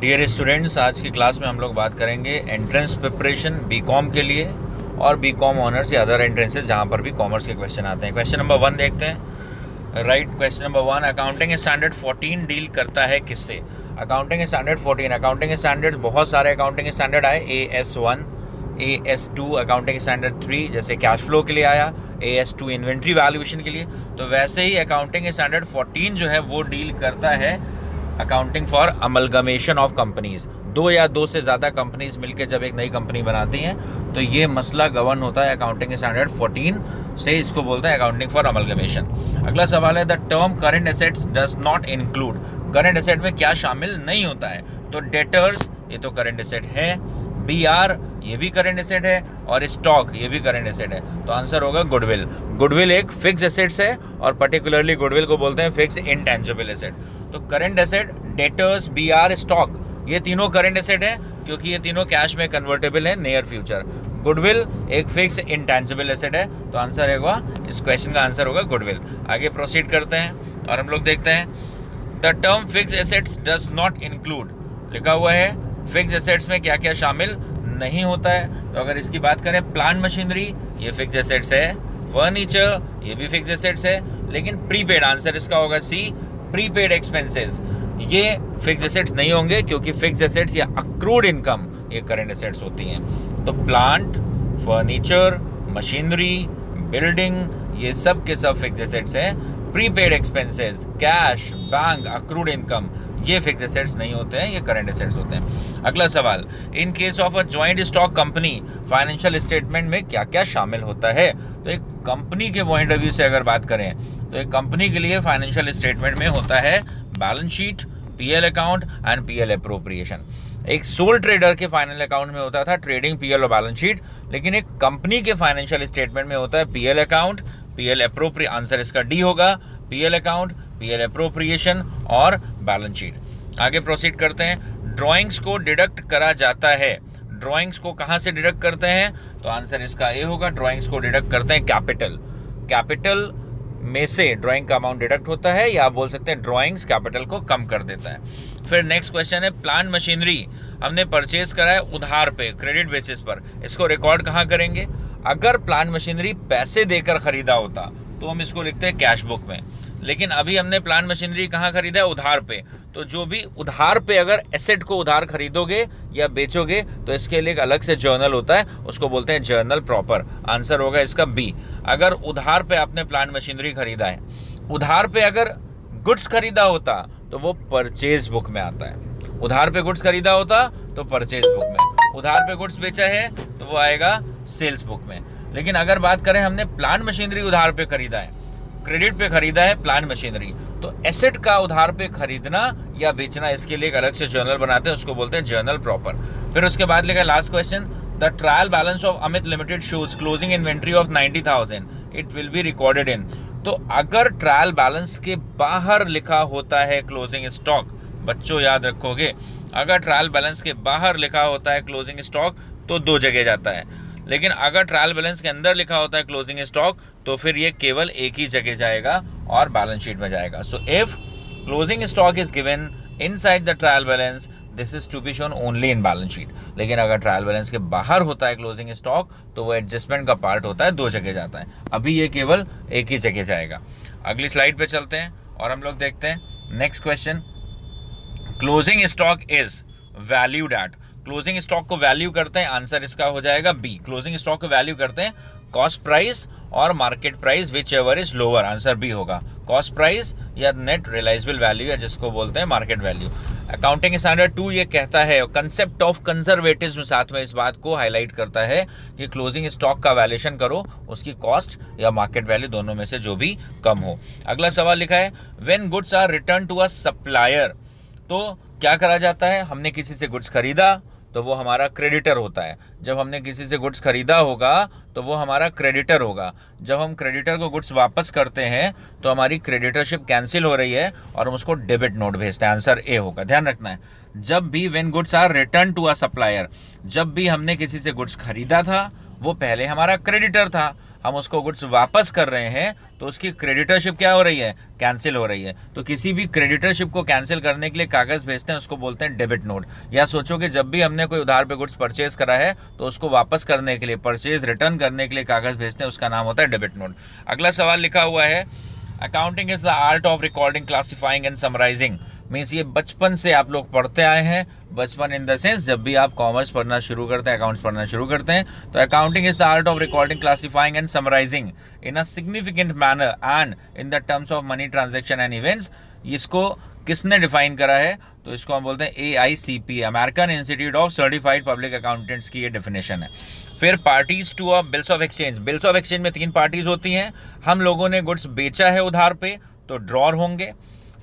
Dear students, आज की class में हम लोग बात करेंगे एंट्रेंस प्रिपरेशन बीकॉम के लिए और बीकॉम ऑनर्स या अदर एंट्रेंसेस जहाँ पर भी कॉमर्स के क्वेश्चन आते हैं। क्वेश्चन नंबर 1 देखते हैं। Right, question number 1, accounting standard 14 deal करता है किससे? अकाउंटिंग स्टैंडर्ड 14, अकाउंटिंग स्टैंडर्ड बहुत सारे अकाउंटिंग स्टैंडर्ड आए। AS1, AS2 अकाउंटिंग स्टैंडर्ड 3 जैसे कैश फ्लो के लिए आया, AS2 इन्वेंट्री वैल्यूएशन के लिए। तो वैसे ही अकाउंटिंग स्टैंडर्ड 14 जो है वो डील करता है accounting for amalgamation of companies. दो या दो से ज़्यादा कंपनीज मिलकर जब एक नई कंपनी बनाती हैं तो ये मसला गवर्न होता है अकाउंटिंग स्टैंडर्ड 14 से। इसको बोलते हैं अकाउंटिंग फॉर अमलगमेशन। अगला सवाल है, the term current assets does not include. Current asset में क्या शामिल नहीं होता है? तो डेटर्स, ये तो करंट एसेट है। BR, ये भी करंट एसेट है। और स्टॉक, ये भी करंट एसेट है। तो आंसर होगा गुडविल। गुडविल एक फिक्स एसेट्स है और पर्टिकुलरली गुडविल को बोलते हैं फिक्स इंटेंजिबल एसेट। तो current asset, debtors, BR, stock, ये तीनों करंट एसेट है क्योंकि ये तीनों कैश में कन्वर्टेबल है नियर फ्यूचर। गुडविल एक फिक्स इंटेंजिबल एसेट है। तो आंसर होगा, इस क्वेश्चन का आंसर होगा गुडविल। आगे प्रोसीड करते हैं और हम लोग देखते हैं, the term fix assets does not include लिखा हुआ है। फिक्स एसेट्स में क्या क्या शामिल नहीं होता है? तो अगर इसकी बात करें, प्लांट मशीनरी ये फिक्स एसेट्स है, फर्नीचर ये भी फिक्स एसेट्स है, लेकिन प्रीपेड, आंसर इसका होगा C, प्रीपेड एक्सपेंसेस ये फिक्स एसेट्स नहीं होंगे क्योंकि फिक्स एसेट्स या अक्रूड इनकम ये करंट एसेट्स होती हैं। तो प्लांट, फर्नीचर, मशीनरी, बिल्डिंग ये सब के सब फिक्स एसेट्स हैं। Prepaid expenses, cash, bank, accrued income ये फिक्स एसेट्स नहीं होते हैं, ये करंट एसेट्स होते हैं। अगला सवाल, in case of a joint stock company financial statement में क्या क्या शामिल होता है? तो एक कंपनी के पॉइंट ऑफ व्यू से अगर बात करें तो एक कंपनी के लिए फाइनेंशियल स्टेटमेंट में होता है balance sheet, PL account and PL appropriation. एक सोल ट्रेडर के फाइनल अकाउंट में होता था ट्रेडिंग, PL और बैलेंस शीट, लेकिन एक कंपनी के फाइनेंशियल स्टेटमेंट में होता है PL account, PL appropriation, answer इसका D होगा, PL अकाउंट, PL अप्रोप्रिएशन और बैलेंस शीट। आगे प्रोसीड करते हैं। ड्राइंग्स को डिडक्ट करा जाता है। ड्राइंग्स को कहाँ से डिडक्ट करते हैं? तो आंसर इसका A होगा, ड्राइंग्स को डिडक्ट करते हैं कैपिटल। कैपिटल में से ड्राइंग का अमाउंट डिडक्ट होता है, या आप बोल सकते हैं ड्राइंग्स कैपिटल को कम कर देता है। फिर नेक्स्ट क्वेश्चन है, प्लांट मशीनरी हमने परचेज करा है उधार पे, क्रेडिट बेसिस पर, इसको रिकॉर्ड कहाँ करेंगे? अगर प्लांट मशीनरी पैसे देकर खरीदा होता तो हम इसको लिखते हैं कैश बुक में, लेकिन अभी हमने प्लांट मशीनरी कहाँ खरीदा है? उधार पे। तो जो भी उधार पे अगर एसेट को उधार खरीदोगे या बेचोगे तो इसके लिए एक अलग से जर्नल होता है, उसको बोलते हैं जर्नल प्रॉपर। आंसर होगा इसका B। अगर उधार पे आपने प्लांट मशीनरी खरीदा है, उधार पे अगर गुड्स खरीदा होता तो वो परचेज बुक में आता है। उधार पे गुड्स खरीदा होता तो परचेज बुक में, उधार पे गुड्स बेचा है तो वो आएगा सेल्स बुक में। लेकिन अगर बात करें हमने प्लांट मशीनरी उधार पे खरीदा है, क्रेडिट पे खरीदा है प्लांट मशीनरी, तो एसेट का उधार पे खरीदना या बेचना, इसके लिए एक अलग से जर्नल बनाते हैं, उसको बोलते हैं जर्नल प्रॉपर। फिर उसके बाद लिखा last question, the trial balance of Amit limited shows closing inventory of 90,000, it will be recorded in. तो अगर ट्रायल बैलेंस के बाहर लिखा होता है क्लोजिंग स्टॉक, बच्चों याद रखोगे, अगर ट्रायल बैलेंस के बाहर लिखा होता है क्लोजिंग स्टॉक तो दो जगह जाता है, लेकिन अगर ट्रायल बैलेंस के अंदर लिखा होता है क्लोजिंग स्टॉक तो फिर ये केवल एक ही जगह जाएगा और बैलेंस शीट में जाएगा। So if closing stock is given inside the trial balance, this is to be shown only in balance sheet. लेकिन अगर ट्रायल बैलेंस के बाहर होता है क्लोजिंग स्टॉक तो वो एडजस्टमेंट का पार्ट होता है, दो जगह जाता है। अभी ये केवल एक ही जगह जाएगा। अगली स्लाइड पे चलते हैं और हम लोग देखते हैं next question, closing stock is valued at. Closing stock को वैल्यू करते हैं, आंसर इसका हो जाएगा B। क्लोजिंग स्टॉक को वैल्यू करते हैं कॉस्ट प्राइस और market price, which ever is lower, answer B होगा। कॉस्ट प्राइस या नेट रियलाइजेबल वैल्यू है जिसको बोलते हैं मार्केट वैल्यू। अकाउंटिंग स्टैंडर्ड 2 ये कहता है, कंसेप्ट ऑफ कंजर्वेटिज्म साथ में इस बात को हाईलाइट करता है कि क्लोजिंग स्टॉक का वैल्यूएशन करो, उसकी कॉस्ट या मार्केट वैल्यू दोनों में से जो भी कम हो। अगला सवाल लिखा है, when goods are return to a supplier, तो क्या करा जाता है? हमने किसी से गुड्स खरीदा तो वो हमारा क्रेडिटर होता है। जब हमने किसी से गुड्स खरीदा होगा तो वो हमारा क्रेडिटर होगा। जब हम क्रेडिटर को गुड्स वापस करते हैं तो हमारी क्रेडिटरशिप कैंसिल हो रही है और हम उसको डेबिट नोट भेजते हैं, आंसर A होगा। ध्यान रखना है, जब भी when goods are return to a supplier, जब भी हमने किसी से गुड्स खरीदा था वो पहले हमारा क्रेडिटर था, हम उसको गुड्स वापस कर रहे हैं तो उसकी क्रेडिटरशिप क्या हो रही है, कैंसिल हो रही है। तो किसी भी क्रेडिटरशिप को कैंसिल करने के लिए कागज़ भेजते हैं, उसको बोलते हैं डेबिट नोट। या सोचो कि जब भी हमने कोई उधार पे गुड्स परचेज करा है तो उसको वापस करने के लिए, परचेज रिटर्न करने के लिए कागज़ भेजते हैं, उसका नाम होता है डेबिट नोट। अगला सवाल लिखा हुआ है, accounting is the art of recording, classifying and summarising. Means ये बचपन से आप लोग पढ़ते आए हैं। बचपन इन द सेंस जब भी आप कॉमर्स पढ़ना शुरू करते हैं, अकाउंट्स पढ़ना शुरू करते हैं, तो accounting is the art of recording, classifying and summarising in a significant manner and in the terms of money transaction and events. इसको किसने डिफाइन करा है, तो इसको हम बोलते हैं AICP, American Institute of Certified Public Accountants की ये डेफिनेशन है। फिर parties to a bills of exchange. Bills of exchange में 3 पार्टीज होती हैं। हम लोगों ने गुड्स बेचा है उधार पे तो ड्रॉर होंगे।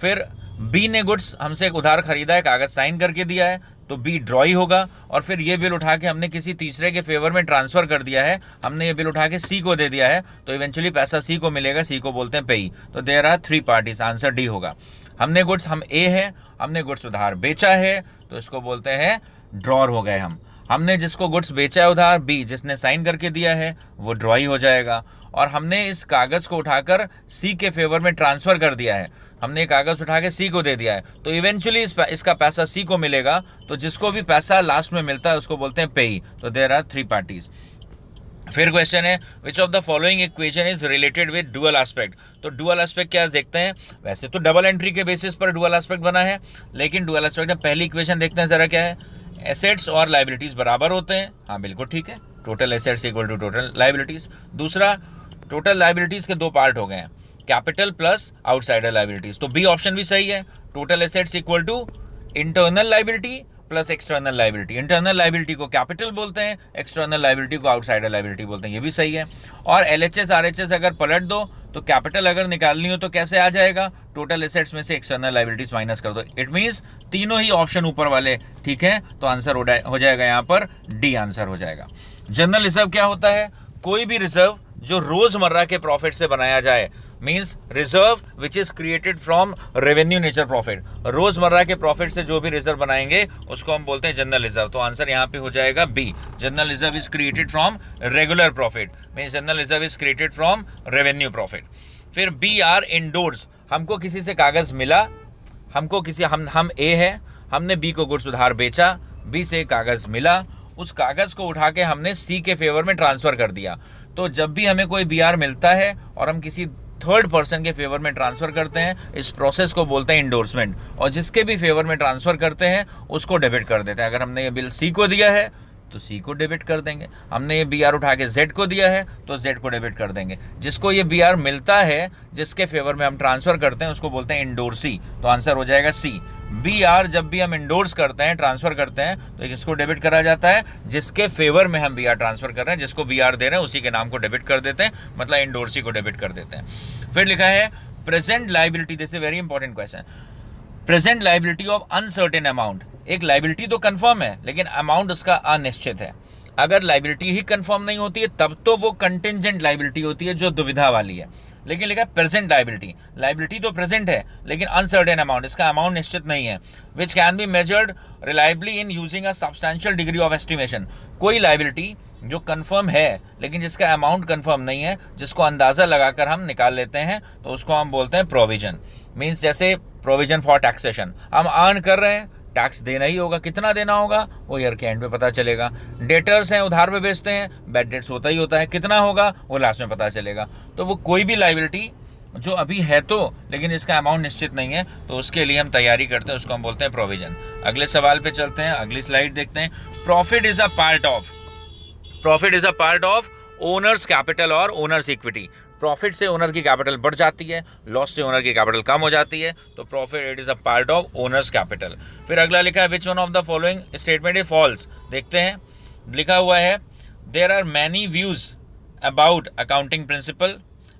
फिर बी ने गुड्स हमसे एक उधार खरीदा है, कागज साइन करके दिया है, तो बी ड्रॉई होगा। और फिर ये बिल उठा के हमने किसी तीसरे के फेवर में ट्रांसफर कर दिया है, हमने ये बिल उठा के सी को दे दिया है, तो इवेंचुअली पैसा सी को मिलेगा, सी को बोलते हैं पेई। तो there are 3 parties, answer D होगा। हमने गुड्स, हम ए है, हमने गुड्स उधार बेचा है तो इसको बोलते हैं ड्रॉर हो गए हम। हमने जिसको गुड्स बेचा है उधार, बी जिसने साइन करके दिया है, वो ड्रॉई हो जाएगा। और हमने इस कागज़ को उठाकर सी के फेवर में ट्रांसफ़र कर दिया है, हमने कागज़ उठा के सी को दे दिया है, तो इवेंचुअली इसका पैसा सी को मिलेगा। तो जिसको भी पैसा लास्ट में मिलता है उसको बोलते हैं पेई। तो देयर आर 3 पार्टीज। फिर क्वेश्चन है, which of the following equation is related with dual aspect. तो डुअल एस्पेक्ट क्या देखते हैं, वैसे तो डबल एंट्री के बेसिस पर डुअल एस्पेक्ट बना है, लेकिन डुअल एस्पेक्ट में पहली इक्वेशन देखते हैं जरा क्या है। एसेट्स और लाइबिलिटीज बराबर होते हैं, हाँ बिल्कुल ठीक है, total assets equal to total liabilities. दूसरा, टोटल लाइबिलिटीज के 2 पार्ट हो गए हैं, कैपिटल प्लस आउटसाइडर लाइबिलिटीज। तो बी ऑप्शन भी सही है, total assets equal to internal liability plus external liability. Internal liability को कैपिटल बोलते हैं, एक्सटर्नल लाइबिलिटी को आउटसाइडर लाइबिलिटी बोलते हैं, ये भी सही है। और LHS RHS अगर पलट दो तो कैपिटल अगर निकालनी हो तो कैसे आ जाएगा, टोटल एसेट्स में से एक्सटर्नल लाइबिलिटीज माइनस कर दो। इट मीन्स तीनों ही ऑप्शन ऊपर वाले ठीक है, तो आंसर हो जाएगा यहाँ पर डी आंसर हो जाएगा। जनरल रिजर्व क्या होता है, कोई भी रिजर्व जो रोजमर्रा के प्रॉफिट से बनाया जाए, means reserve which is created from revenue nature profit. रोजमर्रा के प्रॉफिट से जो भी रिजर्व बनाएंगे उसको हम बोलते हैं जनरल रिजर्व। तो आंसर यहाँ पे हो जाएगा B, general reserve is created from regular profit, means general reserve is created from revenue profit. फिर बी आर इंडोर्स, हमको किसी से कागज मिला, हमको किसी हम ए है, हमने बी को गुड्स उधार बेचा, बी से कागज मिला, उस कागज को उठा के हमने सी के फेवर में ट्रांसफर कर दिया। तो जब भी हमें कोई BR मिलता है और हम किसी थर्ड पर्सन के फेवर में ट्रांसफर करते हैं, इस प्रोसेस को बोलते हैं इंडोर्समेंट। और जिसके भी फेवर में ट्रांसफर करते हैं उसको डेबिट कर देते हैं। अगर हमने ये बिल सी को दिया है तो सी को डेबिट कर देंगे, हमने ये BR उठा के जेड को दिया है तो जेड को डेबिट कर देंगे। जिसको ये BR मिलता है, जिसके फेवर में हम ट्रांसफर करते हैं, उसको बोलते हैं इंडोर्सी। तो आंसर हो जाएगा सी। BR जब भी हम इंडोर्स करते हैं, ट्रांसफर करते हैं, तो किसको डेबिट करा जाता है, जिसके फेवर में हम BR ट्रांसफर कर रहे हैं, जिसको BR दे रहे हैं उसी के नाम को डेबिट कर देते हैं, मतलब इंडोर्सी को डेबिट कर देते हैं। फिर लिखा है present liability, this is very important question, present liability of uncertain amount. एक लाइबिलिटी तो कंफर्म है लेकिन अमाउंट उसका अनिश्चित है। अगर लाइबिलिटी ही कंफर्म नहीं होती है तब तो वो कंटिंजेंट लाइबिलिटी होती है जो दुविधा वाली है। लेकिन लिखा है प्रेजेंट लाइबिलिटी, लाइबिलिटी तो प्रेजेंट है लेकिन अनसर्टेन अमाउंट, इसका अमाउंट निश्चित नहीं है। Which can be measured reliably in using a substantial degree of estimation. कोई लाइबिलिटी जो कंफर्म है लेकिन जिसका अमाउंट कंफर्म नहीं है, जिसको अंदाज़ा लगाकर हम निकाल लेते हैं, तो उसको हम बोलते हैं प्रोविजन। मीन्स जैसे प्रोविजन फॉर टैक्सेशन, हम अर्न कर रहे हैं, टैक्स देना ही होगा, कितना देना होगा वो ईयर के एंड पे पता चलेगा। डेटर्स हैं, उधार पे बेचते हैं, बैड डेट्स होता ही होता है, कितना होगा वो लास्ट में पता चलेगा। तो वो कोई भी लाइबिलिटी जो अभी है तो लेकिन इसका अमाउंट निश्चित नहीं है, तो उसके लिए हम तैयारी करते हैं, उसको हम बोलते हैं प्रोविजन। अगले सवाल पे चलते हैं, अगली स्लाइड देखते हैं। Profit is a part of owners capital और ओनर्स इक्विटी। प्रॉफिट से ओनर की कैपिटल बढ़ जाती है, लॉस से ओनर की कैपिटल कम हो जाती है, तो profit it is a part of owners capital. फिर अगला लिखा है which one of the following statement is false. देखते हैं, लिखा हुआ है there are many views about accounting principle,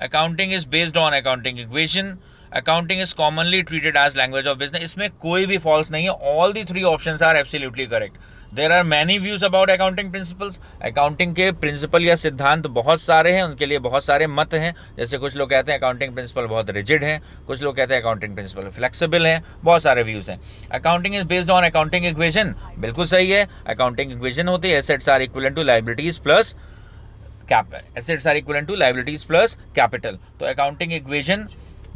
accounting is based on accounting equation, accounting is commonly treated as language of business. इसमें कोई भी फॉल्स नहीं है, all the 3 options are absolutely correct. There are many views about accounting principles, accounting के principal या सिद्धांत बहुत सारे हैं, उनके लिए बहुत सारे मत हैं। जैसे कुछ लोग कहते हैं अकाउंटिंग प्रिंसिपल बहुत रिजिड है, कुछ लोग कहते हैं अकाउंटिंग प्रिंसिपल फ्लेक्सिबल है, बहुत सारे व्यूज हैं। Accounting is based on accounting equation, बिल्कुल सही है। अकाउंटिंग इक्वेशन होती है assets are equivalent to liabilities plus assets are equal to liabilities plus capital. तो अकाउंटिंग इक्वेशन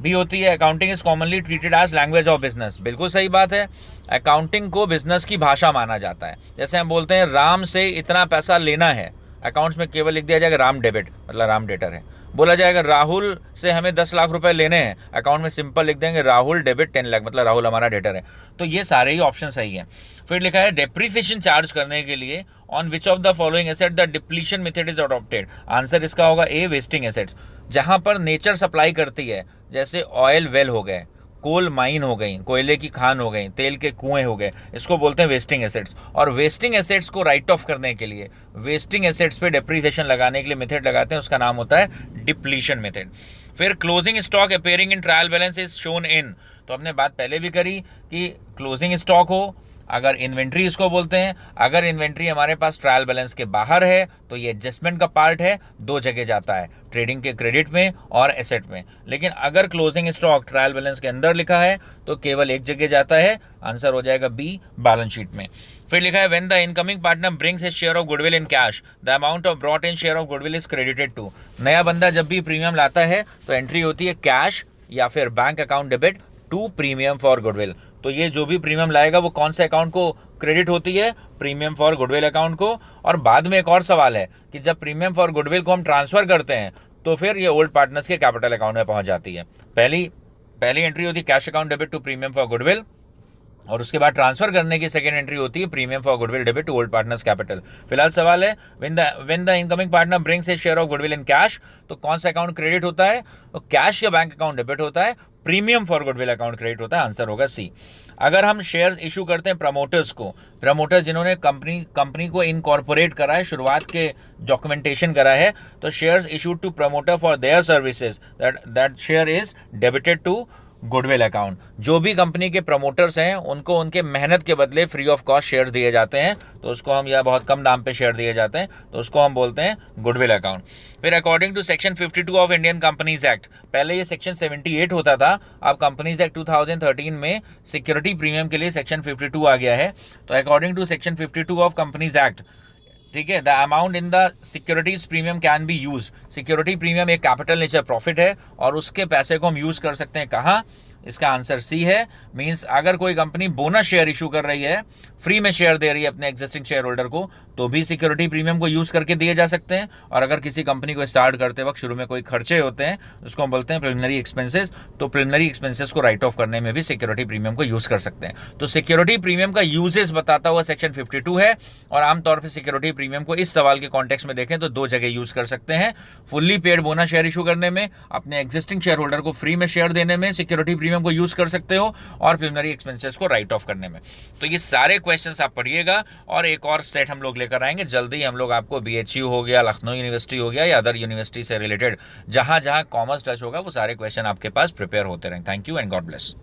भी होती है, accounting is commonly treated as language of business. बिल्कुल सही बात है, अकाउंटिंग को बिजनेस की भाषा माना जाता है। जैसे हम बोलते हैं राम से इतना पैसा लेना है, अकाउंट्स में केवल लिख दिया जाएगा राम डेबिट, मतलब राम डेटर है। बोला जाएगा राहुल से हमें 10 लाख रुपए लेने हैं, अकाउंट में सिंपल लिख देंगे राहुल डेबिट 10 लाख, मतलब राहुल हमारा डेटर है। तो ये सारे ही ऑप्शन सही है। फिर लिखा है डेप्रीसिएशन चार्ज करने के लिए on which of the following asset the depletion method is adopted. Answer इसका होगा ए, वेस्टिंग एसेट्स। जहां पर नेचर सप्लाई करती है, जैसे ऑयल वेल हो गए, कोल माइन हो गई, कोयले की खान हो गई, तेल के कुएं हो गए, इसको बोलते हैं वेस्टिंग एसेट्स। और वेस्टिंग एसेट्स को राइट ऑफ करने के लिए, वेस्टिंग एसेट्स पे डेप्रीसिएशन लगाने के लिए मेथड लगाते हैं, उसका नाम होता है डिप्लीशन मेथड। फिर closing stock appearing in trial balance is shown in. तो हमने बात पहले भी करी कि क्लोजिंग स्टॉक हो, अगर इन्वेंट्री इसको बोलते हैं। अगर इन्वेंट्री हमारे पास ट्रायल बैलेंस के बाहर है तो ये एडजस्टमेंट का पार्ट है, 2 जगह जाता है, ट्रेडिंग के क्रेडिट में और एसेट में। लेकिन अगर क्लोजिंग स्टॉक ट्रायल बैलेंस के अंदर लिखा है तो केवल एक जगह जाता है, आंसर हो जाएगा बी, बैलेंस शीट में। फिर लिखा है when the incoming partner brings his share of goodwill in cash the amount of brought in share of goodwill is credited to. नया बंदा जब भी प्रीमियम लाता है तो एंट्री होती है कैश या फिर bank account debit to premium for goodwill. तो ये जो भी प्रीमियम लाएगा वो कौन से अकाउंट को क्रेडिट होती है, प्रीमियम फॉर गुडविल अकाउंट को। और बाद में एक और सवाल है कि जब प्रीमियम फॉर गुडविल को हम ट्रांसफर करते हैं तो फिर ये ओल्ड पार्टनर्स के कैपिटल अकाउंट में पहुंच जाती है। पहली एंट्री होती है cash account debit to premium for goodwill, और उसके बाद ट्रांसफर करने की सेकंड एंट्री होती है premium for goodwill debit to old partners capital. फिलहाल सवाल है when the incoming partner brings his share of goodwill in cash, तो कौन सा अकाउंट क्रेडिट होता है, तो कैश या बैंक अकाउंट डेबिट होता है, premium for goodwill account credit होता है, आंसर होगा सी। अगर हम शेयर्स इशू करते हैं प्रमोटर्स को, प्रमोटर्स जिन्होंने कंपनी को इनकॉर्पोरेट करा है, शुरुआत के डॉक्यूमेंटेशन करा है, तो shares issued to promoter for their services that share is debited to goodwill account. जो भी कंपनी के प्रमोटर्स हैं उनको उनके मेहनत के बदले फ्री ऑफ कॉस्ट शेयर्स दिए जाते हैं, तो उसको हम, या बहुत कम दाम पे शेयर दिए जाते हैं, तो उसको हम बोलते हैं गुडविल अकाउंट। फिर according to section 52 of Indian Companies Act, पहले ये सेक्शन 78 होता था, अब कंपनीज एक्ट 2013 में सिक्योरिटी प्रीमियम के लिए सेक्शन 52 आ गया है। तो according to section 52 of Companies Act, ठीक है, the amount in the securities premium can be use. Security premium एक कैपिटल नेचर प्रॉफिट है और उसके पैसे को हम यूज कर सकते हैं कहाँ, इसका आंसर सी है। मींस अगर कोई कंपनी बोनस शेयर इशू कर रही है, फ्री में शेयर दे रही है अपने एग्जिस्टिंग शेयर होल्डर को, तो भी सिक्योरिटी प्रीमियम को यूज करके दिए जा सकते हैं। और अगर किसी कंपनी को स्टार्ट करते वक्त शुरू में कोई खर्चे होते हैं, उसको हम बोलते हैं प्रिलिमिनरी एक्सपेंसेस, तो प्रिलिमिनरी एक्सपेंसेस को राइट ऑफ करने में भी सिक्योरिटी प्रीमियम को यूज कर सकते हैं। तो सिक्योरिटी प्रीमियम का यूजेस बताता हुआ सेक्शन 52 है, और आमतौर पर सिक्योरिटी प्रीमियम को इस सवाल के कॉन्टेक्स्ट में देखें तो 2 जगह यूज कर सकते हैं, fully paid bonus share issue करने में, अपने एग्जिस्टिंग शेयर होल्डर को फ्री में शेयर देने में सिक्योरिटी प्रीमियम को यूज कर सकते हो, और प्रिलिमिनरी एक्सपेंसेस को राइट ऑफ करने में। तो ये सारे क्वेश्चंस आप पढ़िएगा, और एक और सेट हम लोग लेकर आएंगे जल्दी। हम लोग आपको BHU हो गया, लखनऊ यूनिवर्सिटी हो गया, या अदर यूनिवर्सिटी से रिलेटेड जहां जहां कॉमर्स टच होगा वो सारे क्वेश्चन आपके पास प्रिपेयर होते रहें। Thank you and God bless.